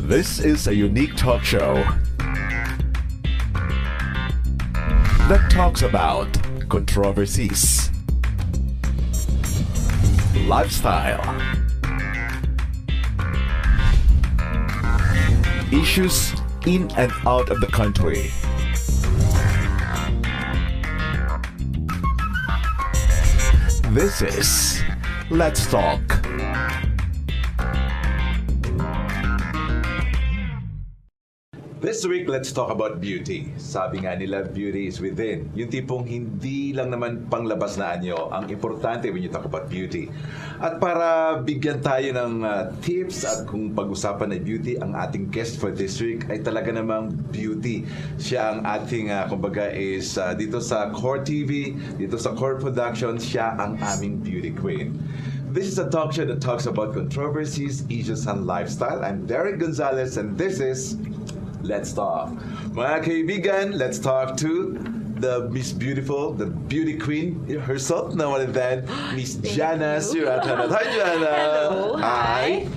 This is a unique talk show that talks about controversies, lifestyle, issues in and out of the country. This is Let's Talk. This week, let's talk about beauty. Sabi nga nila, beauty is within. Yung tipong hindi lang naman panglabas na anyo ang importante when you talk about beauty. At para bigyan tayo ng tips at kung pag-usapan na beauty, ang ating guest for this week ay talaga namang beauty. Siya ang ating, kumbaga is dito sa Core TV, dito sa Core Production, siya ang aming beauty queen. This is a talk show that talks about controversies, issues, and lifestyle. I'm Derek Gonzalez, and this is Let's Talk. Mga kaibigan, let's talk to the Miss Beautiful, the beauty queen herself, no other than Miss Jana Siratranont. Hi, Jana! Hello! Hi!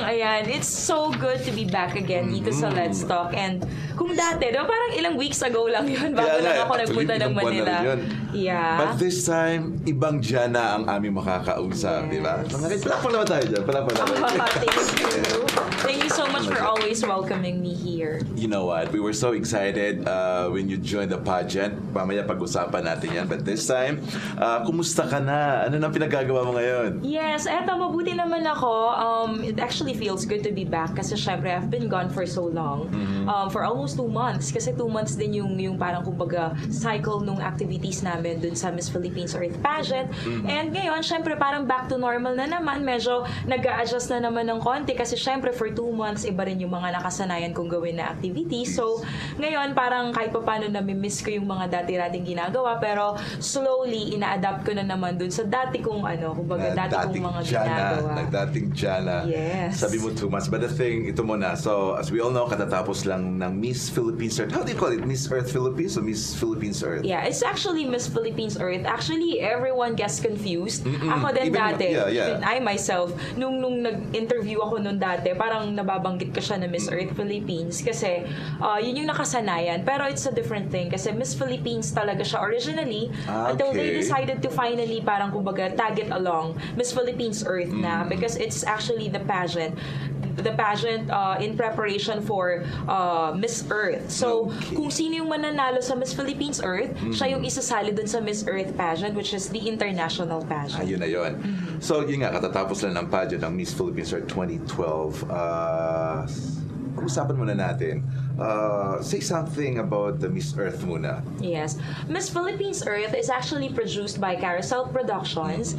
Ayan, it's so good to be back again dito sa Let's Talk. And kung dati, diba, parang ilang weeks ago lang yun bago lang ako nagpunta ng Manila. Yeah. But this time, ibang Jana ang aming makakausap, di ba? Palakpak naman tayo dyan. Palakpak naman. Thank you. Thank you so much for always welcoming me here. You know what? We were so excited when you joined the pageant. Mamaya pag-usapan natin yan. But this time, kumusta ka na? Ano nang pinagagawa mo ngayon? Yes, eto, mabuti naman ako. It actually feels good to be back kasi syempre I've been gone for so long. For almost 2 months. Kasi 2 months din yung parang kumbaga cycle nung activities namin dun sa Miss Philippines Earth Pageant. And ngayon, syempre parang back to normal na naman. Medyo nag-a-adjust na naman ng konti kasi syempre for 2 months, iba rin yung mga nakasanayan kong gawin na activities. So, ngayon parang kahit pa paano nami-miss ko yung mga dati-dating ginagawa, pero slowly ina-adapt ko na naman dun sa dati kong kumbaga dati kong mga ginagawa. Nagdating Jana. Yes. Sabi mo 2 months. But the thing, ito muna. So, as we all know, katatapos lang ng Miss Philippines Earth. How do you call it? Miss Earth Philippines or Miss Philippines Earth? Yeah, it's actually Miss Philippines Earth. Actually, everyone gets confused. Ako din Even, dati. yeah. Even I myself, nung nag-interview ako nun dati, parang nababanggit ko siya na Miss Earth Philippines kasi yun yung nakasanayan. Pero it's a different thing kasi Miss Philippines talaga siya originally until they decided to finally parang kumbaga tag it along Miss Philippines Earth na because it's actually the pageant in preparation for Miss Earth. So, kung sino yung mananalo sa Miss Philippines Earth, siya yung isasali dun sa Miss Earth pageant, which is the international pageant. Ayun na yun. So, yun nga, katatapos lang ng pageant ng Miss Philippines Earth 2012. Usapan muna natin. Say something about the Miss Earth muna. Yes. Miss Philippines Earth is actually produced by Carousel Productions.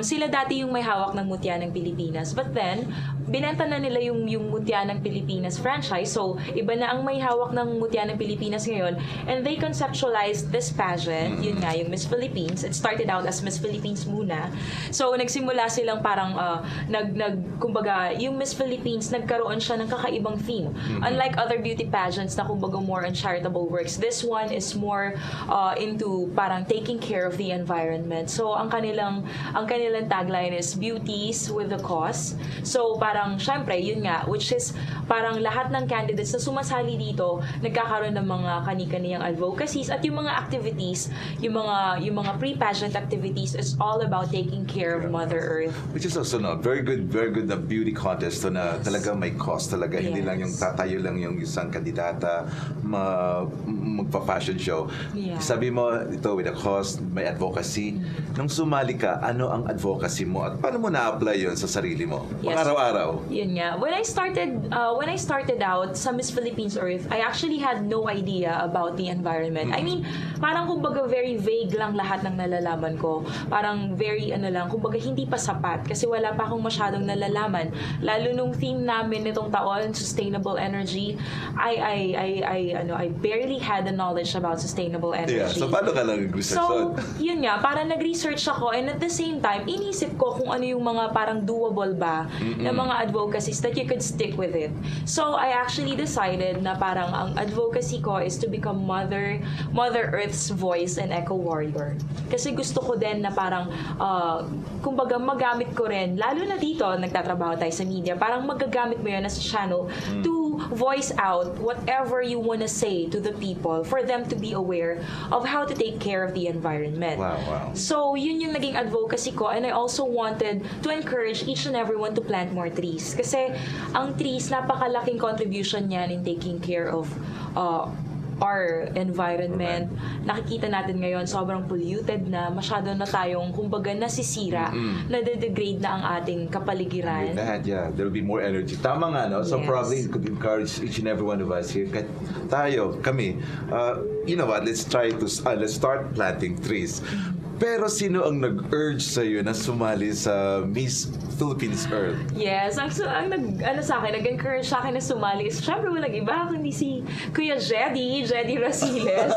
Sila dati yung may hawak ng Mutya ng Pilipinas. But then, binenta na nila yung Mutya ng Pilipinas franchise. So, iba na ang may hawak ng Mutya ng Pilipinas ngayon. And they conceptualized this pageant. Yun nga, yung Miss Philippines. It started out as Miss Philippines muna. So, nagsimula silang parang, kumbaga, yung Miss Philippines, nagkaroon siya ng kakaibang theme. Unlike other beauty pageants na kumbaga more on charitable works, this one is more into parang taking care of the environment. So ang kanilang tagline is beauties with a cause. So parang syempre yun nga, which is parang lahat ng candidates na sumasali dito nagkakaroon ng mga kani-kaniyang advocacies at yung mga activities, yung mga pre-pageant activities is all about taking care of Mother Earth. Which is also very good na beauty contest to na talaga may cause talaga. Hindi lang yung tatayo lang yung isang kandidata magpa-fashion show. Yeah. Sabi mo, ito with a cause, may advocacy. Nung sumali ka, ano ang advocacy mo at paano mo na-apply yun sa sarili mo? Yes. Araw-araw. Yun nga. When I started out sa Miss Philippines Earth, I actually had no idea about the environment. I mean, parang kumbaga very vague lang lahat ng nalalaman ko. Parang very kumbaga hindi pa sapat kasi wala pa akong masyadong nalalaman. Lalo nung theme namin nitong taon, sustainable energy, I I barely had the knowledge about sustainable energy. Yeah, so paano ka nag-research So, doon? yun nga, parang nag-research ako and at the same time, inisip ko kung ano yung mga parang doable ba na mga advocacies that you could stick with it. So, I actually decided na parang ang advocacy ko is to become Mother Earth's voice and eco warrior. Kasi gusto ko din na parang, kumbaga magamit ko rin, lalo na dito, nagtatrabaho tayo sa media, parang magagamit mo yun as a channel to voice out whatever you want to say to the people for them to be aware of how to take care of the environment. Wow. So, yun yung naging advocacy ko and I also wanted to encourage each and everyone to plant more trees. Kasi ang trees, napakalaking contribution niyan in taking care of our environment. Nakikita natin ngayon, sobrang polluted na, masyado na tayong, kumbaga, nasisira, nade-degrade na ang ating kapaligiran. With that, yeah, there will be more energy. Tama nga, no? So Yes. probably it could encourage each and every one of us here. Kami, you know what, let's start planting trees. Pero sino ang nag-urge sa'yo na sumali sa Miss Philippines Earth? Yes, nag-encourage sa akin na sumali. Syempre, walang iba kundi si Kuya Jedy Rasiles.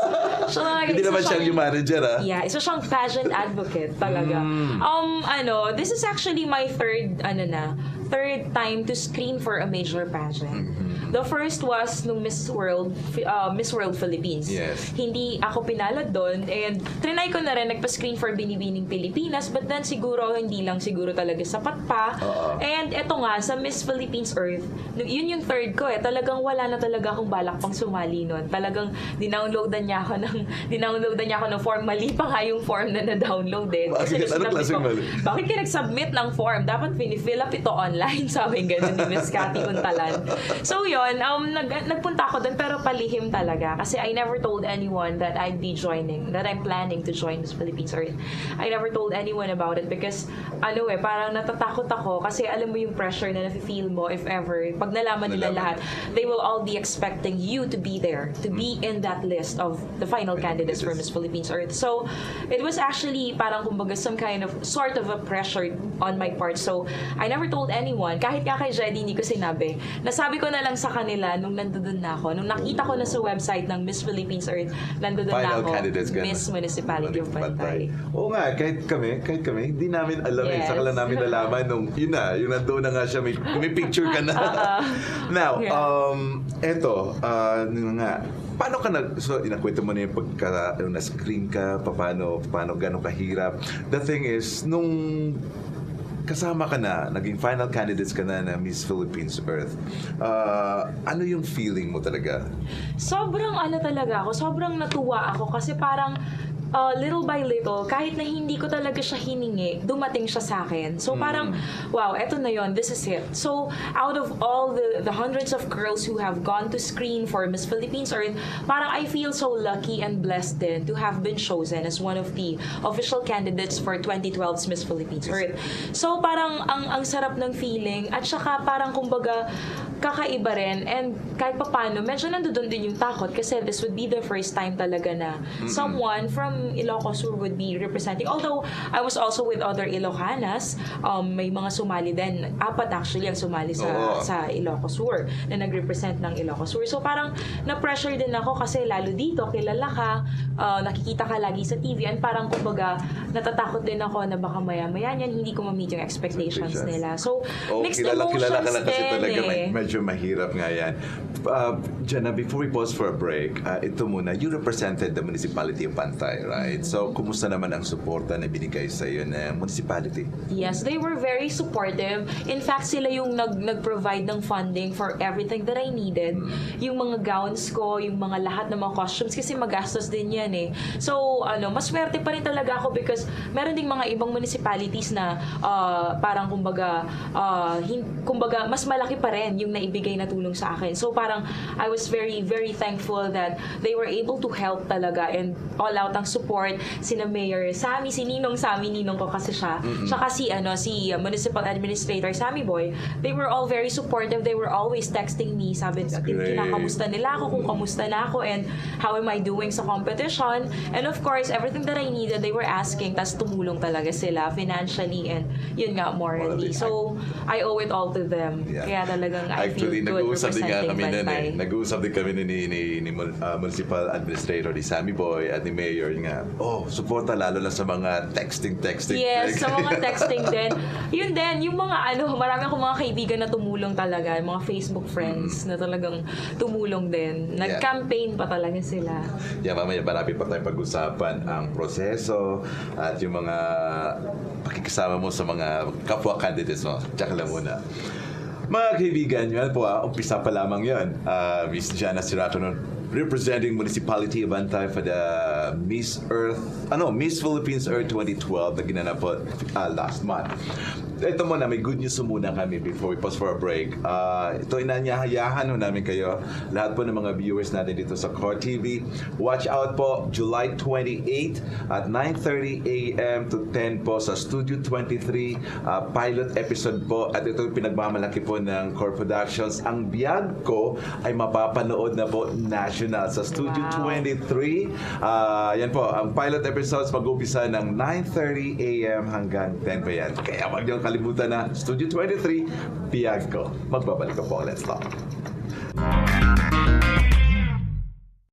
Hindi naman siya yung manager, ah? Yeah, isa siyang pageant advocate talaga. This is actually my third time to screen for a major pageant. The first was nung Miss World Philippines. Yes. Hindi ako pinalad doon and trinay ko na rin nagpa-screen for Binibining Pilipinas but then siguro hindi lang siguro talaga sapat pa. And eto nga sa Miss Philippines Earth, yun yung third ko talagang wala na talaga akong balak pang sumali noon. Talagang dinownloadan niya ako ng form. Mali pa nga yung form na na-download eh. Bakit? Anong klaseng mali? Bakit ka nag-submit ng form? Dapat finifill up ito online, sabi ganun ni Miss Cathy Untalan. So yun, nagpunta ako doon pero palihim talaga kasi I never told anyone that I'm planning to join Miss Philippines Earth. I never told anyone about it because parang natatakot ako kasi alam mo yung pressure na nafe-feel mo if ever, pag nalaman nila lahat, they will all be expecting you to be there, to be in that list of the final candidates for Miss Philippines Earth. So, it was actually parang kumbaga some kind of sort of a pressure on my part. So, I never told anyone, kahit nga kay Jedy hindi ko sinabi. Nasabi ko na lang sa kanila nung nandoon na ako. Nung nakita ko na sa website ng Miss Philippines Earth, nandoon na ako, Miss Municipality of Bantay. Oo nga, kahit kami, hindi namin alam Yes. Saka lang namin nalaman nung, yung nandoon na nga siya, may picture ka na. Now, paano ka inakwento mo na yung na-screen ka, paano gano'ng kahirap. The thing is, nung kasama ka na, naging final candidates ka na Miss Philippines Earth, ano yung feeling mo talaga? Sobrang sobrang natuwa ako kasi parang little by little, kahit na hindi ko talaga siya hiningi, dumating siya sa akin. So parang, wow, eto na yon, this is it. So out of all the hundreds of girls who have gone to screen for Miss Philippines Earth, parang I feel so lucky and blessed din to have been chosen as one of the official candidates for 2012's Miss Philippines Earth. So parang ang sarap ng feeling at saka parang kumbaga kakaiba rin and kahit papano, medyo nandoon din yung takot kasi this would be the first time talaga na someone from Ilocos Sur would be representing. Although, I was also with other Ilocanas, may mga sumali din. 4 actually ang sumali sa Ilocos Sur na nag-represent ng Ilocos Sur. So parang na-pressure din ako kasi lalo dito, kilala ka, nakikita ka lagi sa TV and parang kumbaga natatakot din ako na baka maya-maya niyan hindi ko ma-meet yung expectations nila. So, mixed emotions kilala ka lang kasi din talaga medyo mahirap nga yan. Jana, before we pause for a break, ito muna, you represented the Municipality of Bantay, right? So, kumusta naman ang suporta na binigay sa iyo ng municipality? Yes, they were very supportive. In fact, sila yung nag-provide ng funding for everything that I needed. Yung mga gowns ko, yung mga lahat ng mga costumes, kasi magastos din yan eh. So, maswerte pa rin talaga ako because meron ding mga ibang municipalities na parang kumbaga mas malaki pa rin yung naibigay na tulong sa akin. So, parang I was very, very thankful that they were able to help talaga and all out ang support sina Mayor Sammy, si Ninong Sammy, Ninong ko kasi siya. Tsaka si Municipal Administrator Sammy Boy. They were all very supportive. They were always texting me. Sabi, kinakamusta nila ako, kung kamusta na ako, and how am I doing sa competition. And of course, everything that I needed, they were asking. Tas tumulong talaga sila financially and yun nga, morally. So, I owe it all to them. Yeah. Kaya talagang I Actually, feel good nag-uusap din nga representing kami nun Bantay. Nag-uusap din kami ni Municipal Administrator, ni Sammy Boy at ni Mayor nga. Suporta lalo na sa mga texting. Yes, sa mga texting din. Yun din, yung mga marami akong mga kaibigan na tumulong talaga, mga Facebook friends na talagang tumulong din. Nag-campaign pa talaga sila. Yeah, mamaya marami pa tayong pag-usapan ang proseso at yung mga pakikisama mo sa mga kapwa candidates mo. Tsaka lang muna. Mga kaibigan, yun po umpisa pa lamang yun. Miss Jana Siratranont, representing Municipality of Bantay for the Miss Philippines Earth 2012 na ginanap po last month. Ito muna, may good news muna kami before we pause for a break. Ito, inanyahayahan namin kayo, lahat po ng mga viewers natin dito sa Core TV. Watch out po, July 28 at 9:30 a.m. to 10 po sa Studio 23, pilot episode po. At ito pinagmamalaki po ng Core Productions. Ang biyag ko ay mapapanood na po national sa Studio 23. Yan po, ang pilot episodes mag-umpisa ng 9:30 a.m. hanggang 10 p.m. Kaya wag niyong kalimutan na Studio 23, biyag ko. Magbabalik ko po. Let's talk.